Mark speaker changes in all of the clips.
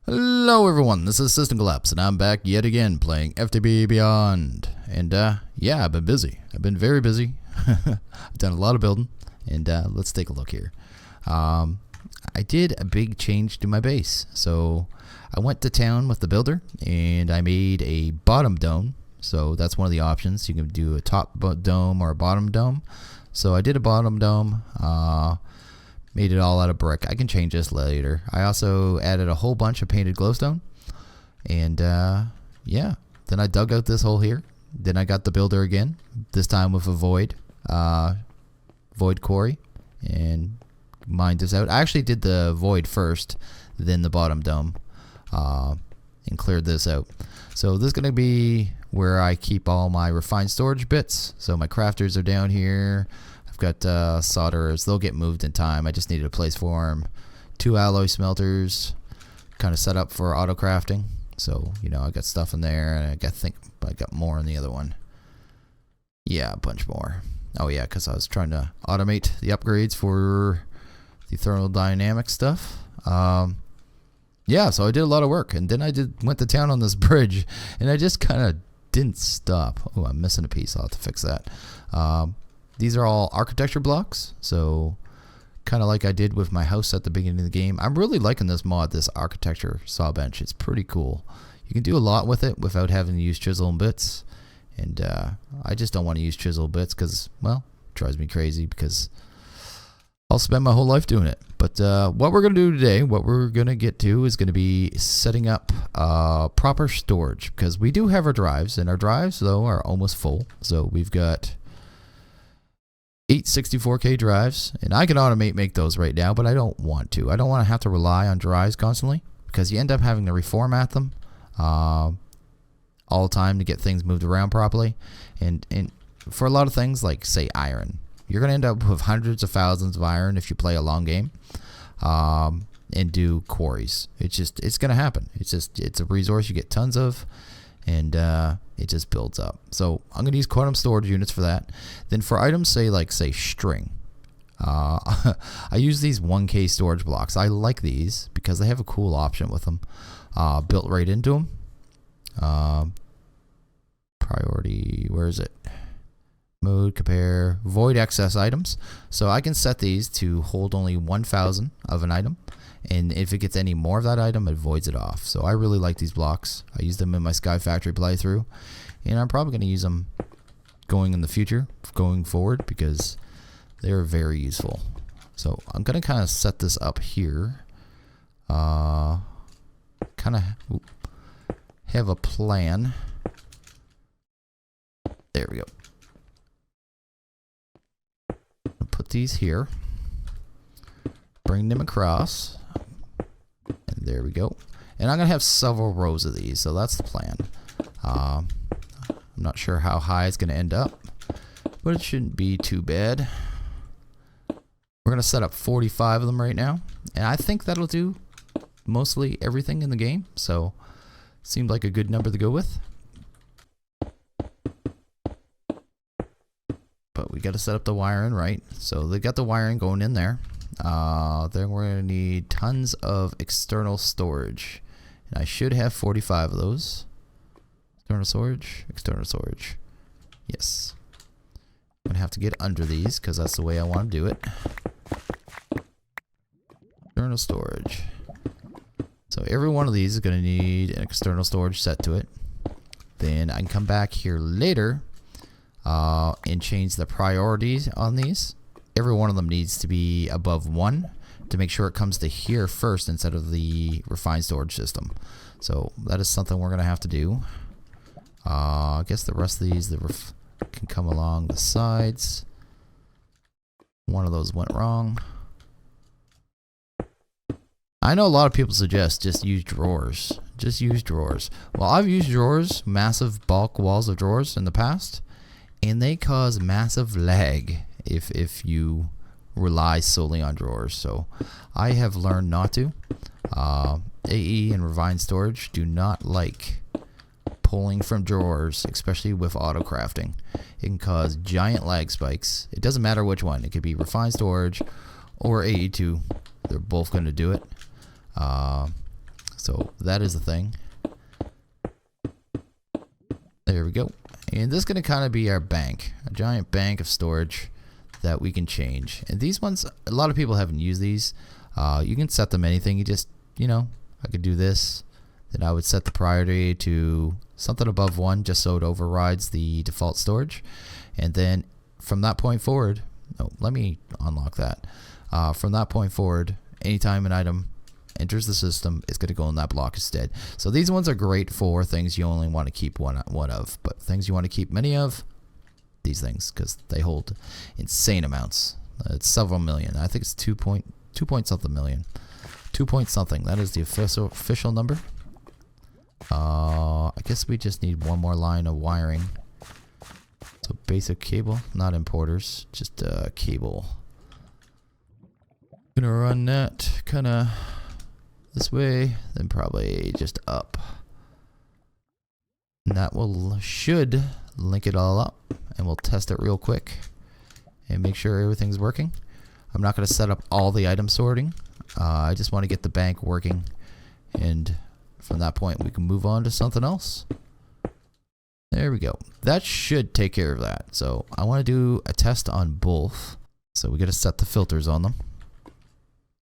Speaker 1: Hello everyone, this is SystemCollapse, and I'm back yet again playing FTB Beyond. And yeah, I've been busy. I've been very busy. I've done a lot of building, and let's take a look here. I did a big change to my base. So I went to town with the builder, and I made a bottom dome. So that's one of the options. You can do a top dome or a bottom dome. So I did a bottom dome. Made it all out of brick. I can change this later. I also added a whole bunch of painted glowstone. And yeah, then I dug out this hole here. Then I got the builder again, this time with a void quarry, and mined this out. I actually did the void first, then the bottom dome, and cleared this out. So this is going to be where I keep all my refined storage bits. So my crafters are down here. Got solderers. They'll get moved in time. I just needed a place for them. 2 alloy smelters, kind of set up for auto crafting. So you know, I got stuff in there, and I got more in the other one. Yeah, a bunch more. Oh yeah, because I was trying to automate the upgrades for the thermodynamic stuff. Yeah, so I did a lot of work, and then I went to town on this bridge, and I just kind of didn't stop. Oh, I'm missing a piece. I'll have to fix that. These are all architecture blocks, so kind of like I did with my house at the beginning of the game. I'm really liking this mod, this architecture saw bench. It's pretty cool. You can do a lot with it without having to use chisel and bits. And I just don't want to use chisel bits because, well, it drives me crazy because I'll spend my whole life doing it. But what we're going to do today, what we're going to get to is going to be setting up proper storage, because we do have our drives, and our drives, though, are almost full. So we've got 8 64K drives, and I can make those right now, but I don't want to. I don't want to have to rely on drives constantly, because you end up having to reformat them all the time to get things moved around properly. And for a lot of things, like say iron, you're going to end up with hundreds of thousands of iron if you play a long game and do quarries. It's going to happen. It's a resource you get tons of, and it just builds up. So I'm going to use quantum storage units for that. Then for items, say string, I use these 1K storage blocks. I like these because they have a cool option with them built right into them. Priority, where is it? Mode, compare, void excess items. So I can set these to hold only 1,000 of an item, and if it gets any more of that item, it voids it off. So I really like these blocks. I use them in my Sky Factory playthrough, and I'm probably going to use them going forward, because they're very useful. So I'm going to kind of set this up here. Kind of have a plan. There we go. I'll put these here. Bring them across. And there we go. And I'm going to have several rows of these, so that's the plan. I'm not sure how high it's going to end up, but it shouldn't be too bad. We're going to set up 45 of them right now, and I think that'll do mostly everything in the game, so seemed like a good number to go with. But we got to set up the wiring right, so they got the wiring going in there. Then we're going to need tons of external storage, and I should have 45 of those. External storage, yes. I'm going to have to get under these because that's the way I want to do it. External storage. So every one of these is going to need an external storage set to it. Then I can come back here later and change the priorities on these. Every one of them needs to be above 1 to make sure it comes to here first instead of the refined storage system. So that is something we're going to have to do. I guess the rest of these can come along the sides. One of those went wrong. I know a lot of people suggest just use drawers. Just use drawers. Well, I've used drawers, massive bulk walls of drawers in the past, and they cause massive lag if you rely solely on drawers. So I have learned not to. AE and refined storage do not like pulling from drawers, especially with auto crafting. It can cause giant lag spikes. It doesn't matter which one. It could be refined storage or AE2. They're both going to do it. So that is the thing. There we go. And this is going to kind of be our bank, a giant bank of storage that we can change. And these ones, a lot of people haven't used these. You can set them anything. You just, I could do this. Then I would set the priority to something above 1 just so it overrides the default storage. And then from that point forward, let me unlock that. From that point forward, anytime an item enters the system, it's going to go in that block instead. So these ones are great for things you only want to keep one of, but things you want to keep many of, these things, because they hold insane amounts. It's several million. I think it's 2 point something million. 2 point something. That is the official number. I guess we just need one more line of wiring. So basic cable, not importers, just cable. Gonna run that kind of this way, then probably just up. And that should link it all up, and we'll test it real quick and make sure everything's working. I'm not going to set up all the item sorting. I just want to get the bank working, and from that point we can move on to something else. There we go. That should take care of that. So I want to do a test on both. So we got to set the filters on them.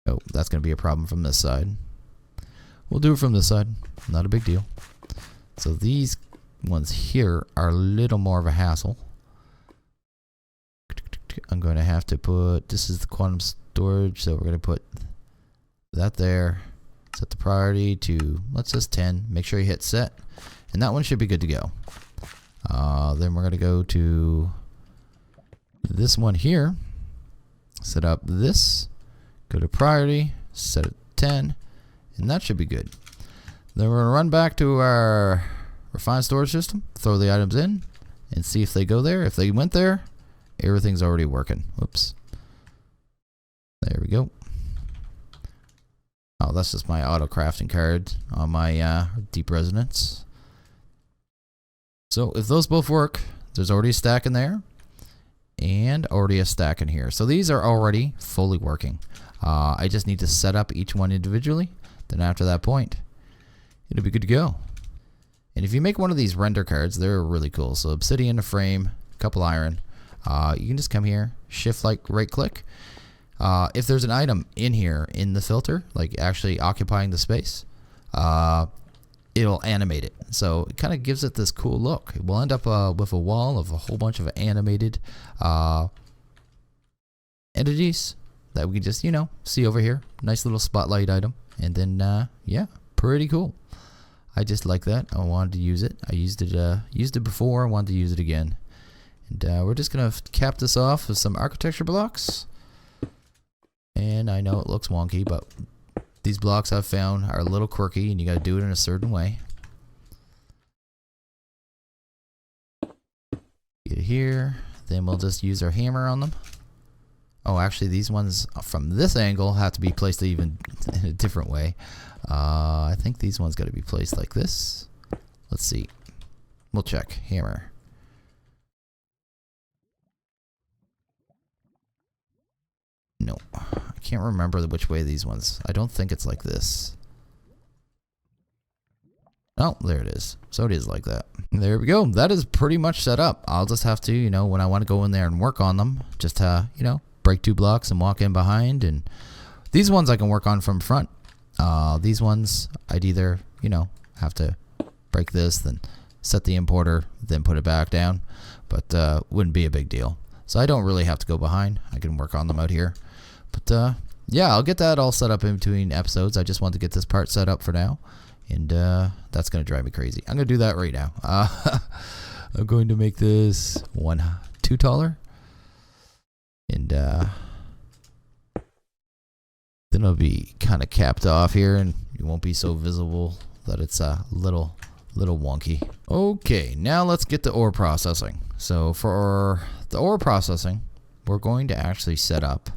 Speaker 1: Oh, that's going to be a problem from this side. We'll do it from this side. Not a big deal. So these ones here are a little more of a hassle. I'm going to have to put, this is the quantum storage, so we're going to put that there. Set the priority to, let's just 10. Make sure you hit set. And that one should be good to go. Then we're going to go to this one here. Set up this. Go to priority. Set it 10. And that should be good. Then we're going to run back to our refined storage system. Throw the items in. And see if they go there. If they went there, everything's already working. Whoops. There we go. Oh, that's just my auto crafting card on my deep resonance. So if those both work, there's already a stack in there and already a stack in here. So these are already fully working. I just need to set up each one individually. Then after that point, it'll be good to go. And if you make one of these render cards, they're really cool. So obsidian, a frame, a couple iron. You can just come here, shift right click. If there's an item in here in the filter, like actually occupying the space, it'll animate it. So it kind of gives it this cool look. We'll end up with a wall of a whole bunch of animated entities that we can just, see over here. Nice little spotlight item. And then, yeah, pretty cool. I just like that. I wanted to use it. I used it before. I wanted to use it again. And we're just going to cap this off with some architecture blocks. And I know it looks wonky, but these blocks I've found are a little quirky, and you got to do it in a certain way. Get it here. Then we'll just use our hammer on them. Oh, actually, these ones from this angle have to be placed even in a different way. I think these ones got to be placed like this. Let's see. We'll check. Hammer. No, I can't remember which way these ones. I don't think it's like this. Oh, there it is. So it is like that. There we go. That is pretty much set up. I'll just have to, when I want to go in there and work on them, just break 2 blocks and walk in behind. And these ones I can work on from front. These ones I'd either, have to break this, then set the importer, then put it back down. But wouldn't be a big deal. So I don't really have to go behind. I can work on them out here. But yeah, I'll get that all set up in between episodes. I just want to get this part set up for now. And that's going to drive me crazy. I'm going to do that right now. I'm going to make this 2 taller. And then it'll be kind of capped off here, and it won't be so visible that it's a little wonky. Okay, now let's get to ore processing. So for the ore processing, we're going to actually set up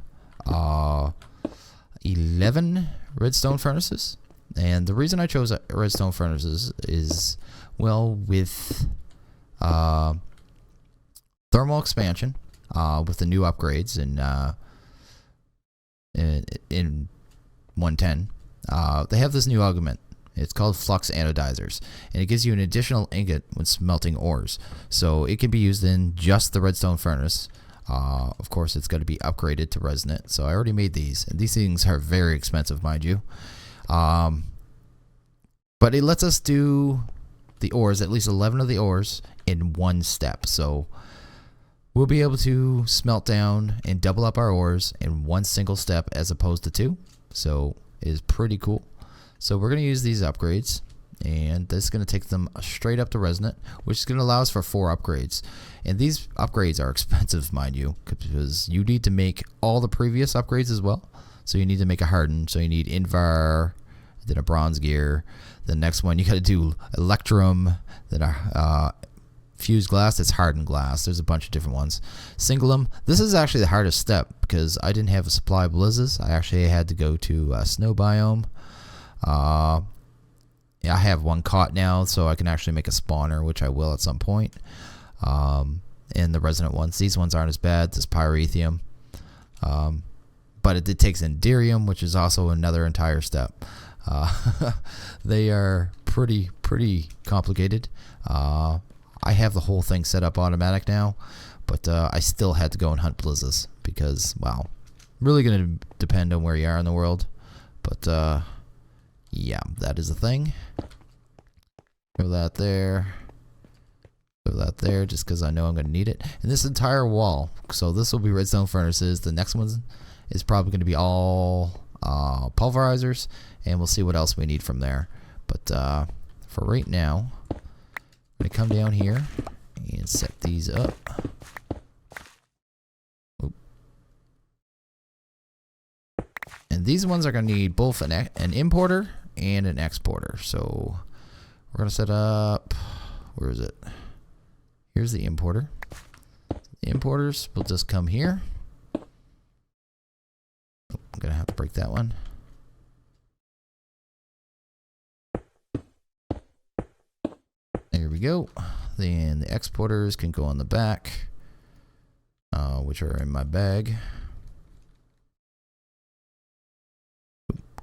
Speaker 1: 11 redstone furnaces. And the reason I chose redstone furnaces is, well, with thermal expansion, with the new upgrades in 110, they have this new augment, It's called Flux Analyzers, and it gives you an additional ingot when smelting ores. So it can be used in just the redstone furnace. Of course, it's got to be upgraded to resonant. So I already made these, and these things are very expensive, mind you. But it lets us do the ores, at least 11 of the ores, in one step. So we'll be able to smelt down and double up our ores in one single step as opposed to two. So it is pretty cool. So we're going to use these upgrades, and this is going to take them straight up to resonant, which is going to allow us for 4 upgrades. And these upgrades are expensive, mind you, because you need to make all the previous upgrades as well. So you need to make a hardened, so you need Invar, then a bronze gear. The next one you got to do electrum, then a fused glass. It's hardened glass. There's a bunch of different ones. Singulum. This is actually the hardest step because I didn't have a supply of blizzes. I actually had to go to a snow biome. I have one caught now, so I can actually make a spawner, which I will at some point. And the resonant ones, these ones aren't as bad. This pyrethium, but it takes enderium, which is also another entire step. They are pretty complicated. I have the whole thing set up automatic now, but I still had to go and hunt blizzes because, wow, really going to depend on where you are in the world. But yeah, that is a thing. Throw that there. Throw that there just because I know I'm going to need it. And this entire wall, so this will be redstone furnaces. The next one is probably going to be all pulverizers, and we'll see what else we need from there. But for right now, I'm going to come down here and set these up. Oop. And these ones are going to need both an importer and an exporter. So we're going to set up, where is it? Here's the importer. The importers will just come here. Oh, I'm going to have to break that one. There we go. Then the exporters can go on the back, which are in my bag.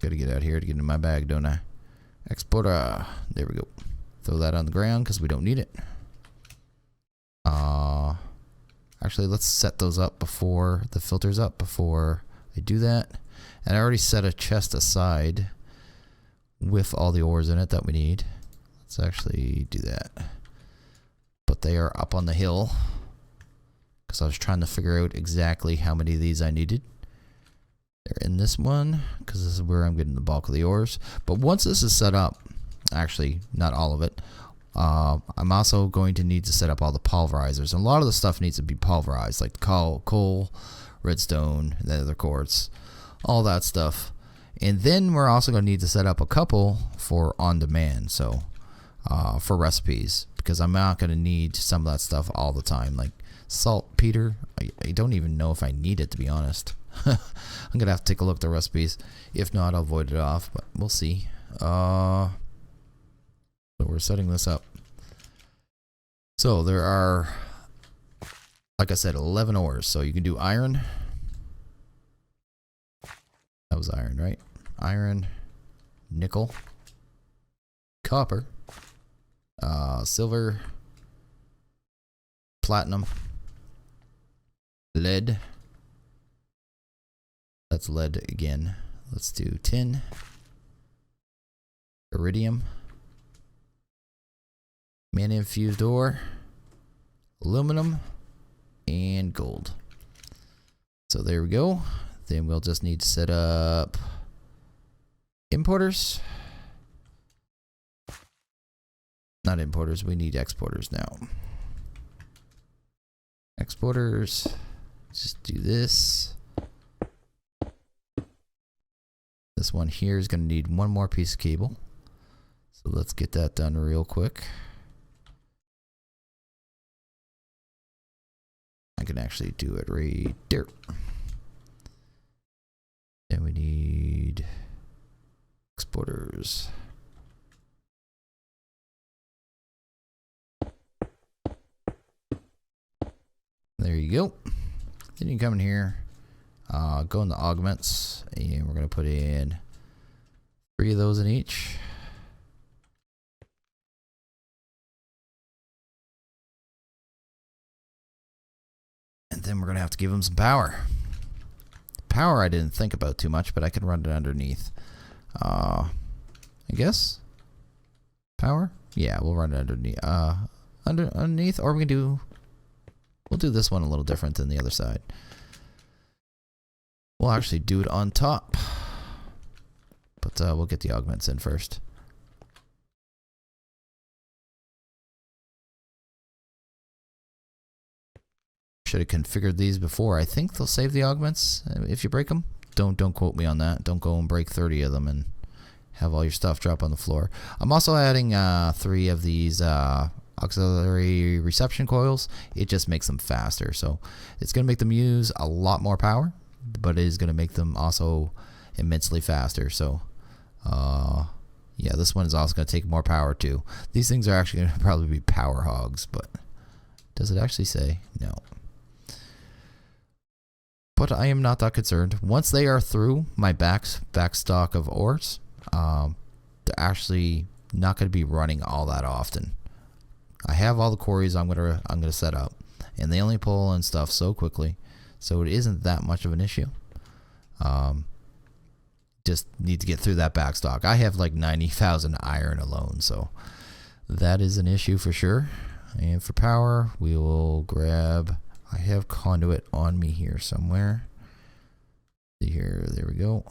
Speaker 1: Gotta get out here to get in my bag, don't I? Exporter. There we go. Throw that on the ground because we don't need it. Actually, let's set those up before the filters up before I do that. And I already set a chest aside with all the ores in it that we need. Let's actually do that. But they are up on the hill because I was trying to figure out exactly how many of these I needed. They're in this one because this is where I'm getting the bulk of the ores. But once this is set up, actually not all of it, I'm also going to need to set up all the pulverizers. And a lot of the stuff needs to be pulverized, like coal, redstone, nether quartz, all that stuff. And then we're also going to need to set up a couple for on demand, so for recipes, because I'm not going to need some of that stuff all the time, like saltpeter. I don't even know if I need it, to be honest. I'm going to have to take a look at the recipes. If not, I'll void it off, but we'll see. So we're setting this up. So there are, like I said, 11 ores. So you can do iron. That was iron, right? Iron, nickel, copper, silver, platinum, lead. That's lead again. Let's do tin, iridium, mana infused ore, aluminum, and gold. So there we go. Then we'll just need to set up importers. Not importers, we need exporters now. Exporters, just do this. This one here is going to need one more piece of cable. So let's get that done real quick. I can actually do it right there. Then we need exporters. There you go. Then you can come in here, go in the augments, and we're going to put in 3 of those in each. then we're going to have to give them some power. Power I didn't think about too much, but I can run it underneath. I guess? Power? Yeah, we'll run it underneath. Underneath, or we'll do this one a little different than the other side. We'll actually do it on top. But we'll get the augments in first. Should have configured these before. I think they'll save the augments if you break them. Don't quote me on that. Don't go and break 30 of them and have all your stuff drop on the floor. I'm also adding 3 of these auxiliary reception coils. It just makes them faster. So it's going to make them use a lot more power, but it is going to make them also immensely faster. So yeah, this one is also going to take more power too. These things are actually going to probably be power hogs, but does it actually say? No. But I am not that concerned. Once they are through my back stock of ores, they're actually not going to be running all that often. I have all the quarries I'm gonna set up, and they only pull in stuff so quickly, so it isn't that much of an issue. Just need to get through that back stock. I have like 90,000 iron alone, so that is an issue for sure. And for power, we will grab. I have conduit on me here somewhere. See here, there we go.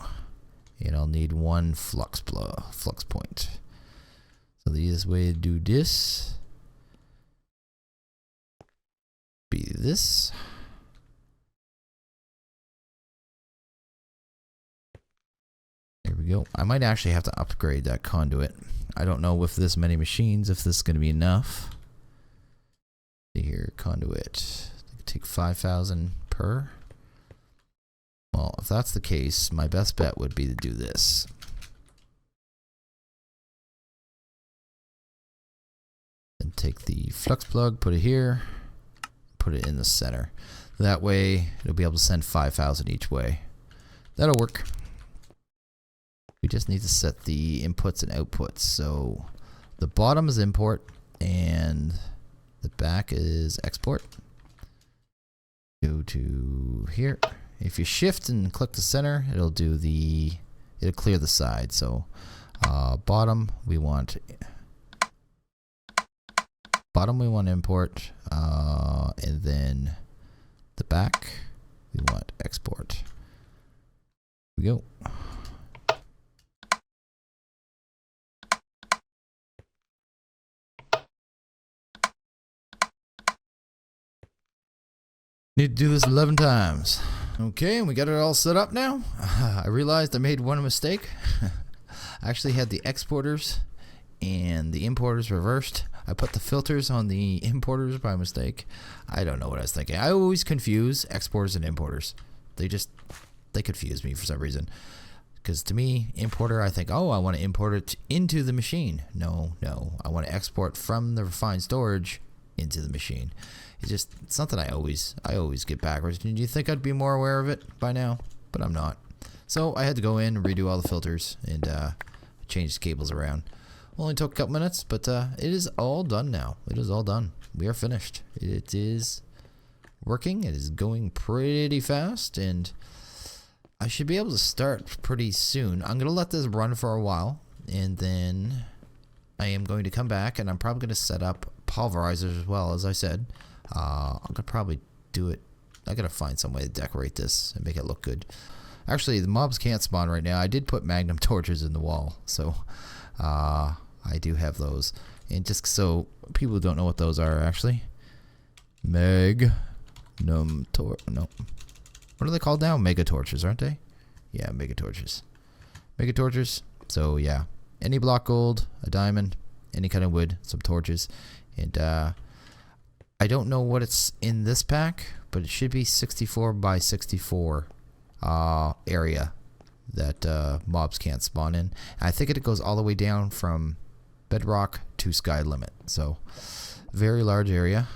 Speaker 1: And I'll need 1 flux point. So the easiest way to do this be this. There we go. I might actually have to upgrade that conduit. I don't know with this many machines if this is going to be enough. See here, conduit. Take 5,000 per. Well, if that's the case, my best bet would be to do this. And take the flux plug, put it here, put it in the center. That way, it'll be able to send 5,000 each way. That'll work. We just need to set the inputs and outputs. So the bottom is import and the back is export. Go to here. If you shift and click the center, it'll clear the side. So bottom we want import, and then the back we want export. Here we go. Need to do this 11 times. Okay, and we got it all set up now. I realized I made one mistake. I actually had the exporters and the importers reversed. I put the filters on the importers by mistake. I don't know what I was thinking. I always confuse exporters and importers. They confuse me for some reason. Because to me, importer, I think, oh, I want to import it into the machine. No, I want to export from the refined storage into the machine. It's something I always get backwards. Did you think I'd be more aware of it by now? But I'm not. So I had to go in and redo all the filters and change the cables around. Only took a couple minutes, but it is all done now. It is all done. We are finished. It is working. It is going pretty fast, and I should be able to start pretty soon. I'm going to let this run for a while, and then I am going to come back, and I'm probably going to set up pulverizers as well, as I said. I'm going to probably do it. I got to find some way to decorate this and make it look good. Actually, the mobs can't spawn right now. I did put magnum torches in the wall, so I do have those. And just so people don't know what those are, actually, no. What are they called now? Mega torches, aren't they? Yeah, mega torches. Mega torches. So yeah, any block gold, a diamond, any kind of wood, some torches, and I don't know what it's in this pack, but it should be 64 by 64 area that mobs can't spawn in. And I think it goes all the way down from bedrock to sky limit. So very large area.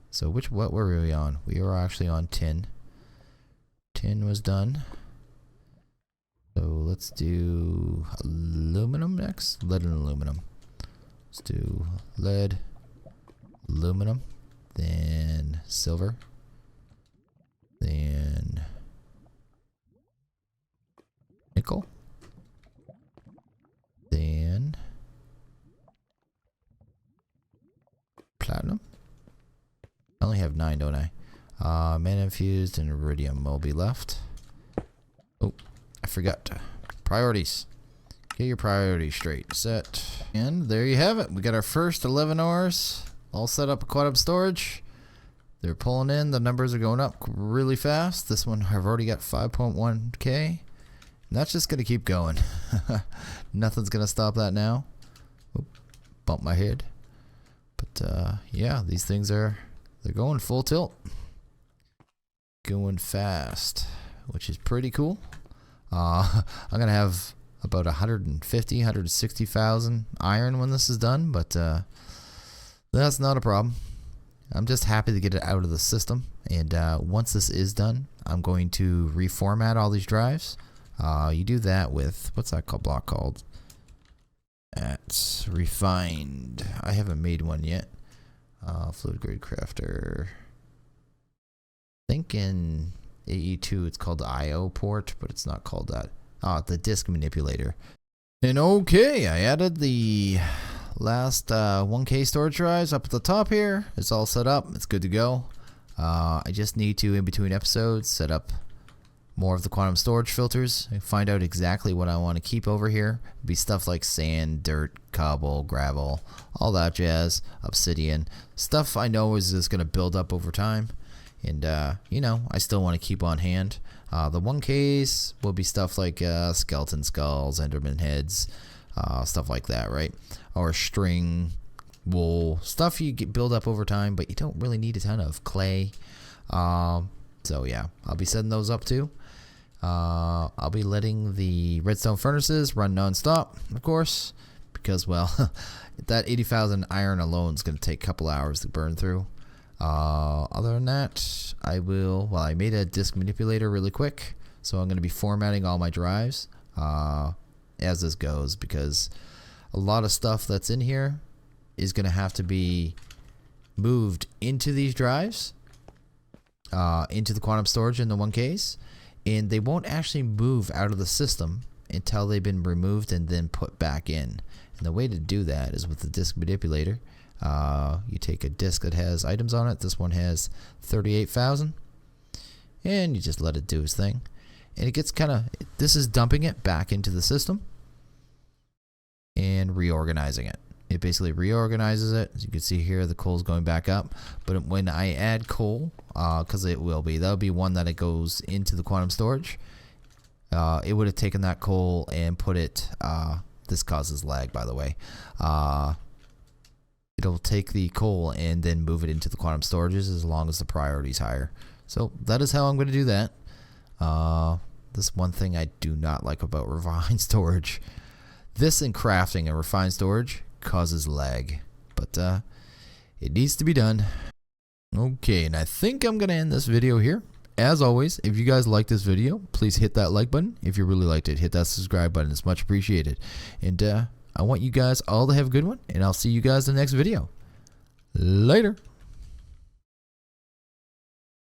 Speaker 1: So what were we on? We were actually on tin. Tin was done. So let's do aluminum next. Lead and aluminum. Let's do lead, aluminum, then silver, then nickel, then platinum. I only have 9, don't I? Mana infused and iridium will be left. Oh, I forgot. Priorities. Get your priorities straight. Set. And there you have it. We got our first 11 ores all set up at quantum storage. They're pulling in. The numbers are going up really fast. This one I've already got 5.1k. And that's just going to keep going. Nothing's going to stop that now. Oop, bump my head. But yeah, these things they're going full tilt. Going fast, which is pretty cool. I'm going to have about 150,000 iron when this is done, but that's not a problem. I'm just happy to get it out of the system, and once this is done, I'm going to reformat all these drives. You do that with, what's that block called? That's refined. I haven't made one yet. Fluid grade crafter. I think in AE2 it's called the IO port, but it's not called that. The disk manipulator. And okay, I added the last 1K storage drives up at the top here. It's all set up. It's good to go. I just need to, in between episodes, set up more of the quantum storage filters and find out exactly what I want to keep over here. It'd be stuff like sand, dirt, cobble, gravel, all that jazz, obsidian. Stuff I know is just going to build up over time. And, you know, I still want to keep on hand. The 1Ks will be stuff like skeleton skulls, enderman heads, stuff like that, right? Or string, wool, stuff you build up over time, but you don't really need a ton of clay. So, yeah, I'll be setting those up too. I'll be letting the redstone furnaces run non-stop, of course, because, well, that 80,000 iron alone is going to take a couple hours to burn through. Other than that, I made a disk manipulator really quick, so I'm going to be formatting all my drives as this goes, because a lot of stuff that's in here is going to have to be moved into these drives, into the quantum storage in the 1Ks, and they won't actually move out of the system until they've been removed and then put back in. And the way to do that is with the disk manipulator. You take a disk that has items on it. This one has 38,000, and you just let it do its thing, and it gets this is dumping it back into the system and reorganizing it. It basically reorganizes it. As you can see here, the coal's going back up, but when I add coal, because that'll be one that it goes into the quantum storage, it would have taken that coal and put it, this causes lag, by the way, it'll take the coal and then move it into the quantum storages as long as the priority is higher. So that is how I'm going to do that. This one thing I do not like about refined storage. This and crafting and refined storage causes lag, but it needs to be done. Okay, and I think I'm going to end this video here. As always, if you guys like this video, please hit that like button. If you really liked it, hit that subscribe button. It's much appreciated. And I want you guys all to have a good one, and I'll see you guys in the next video. Later.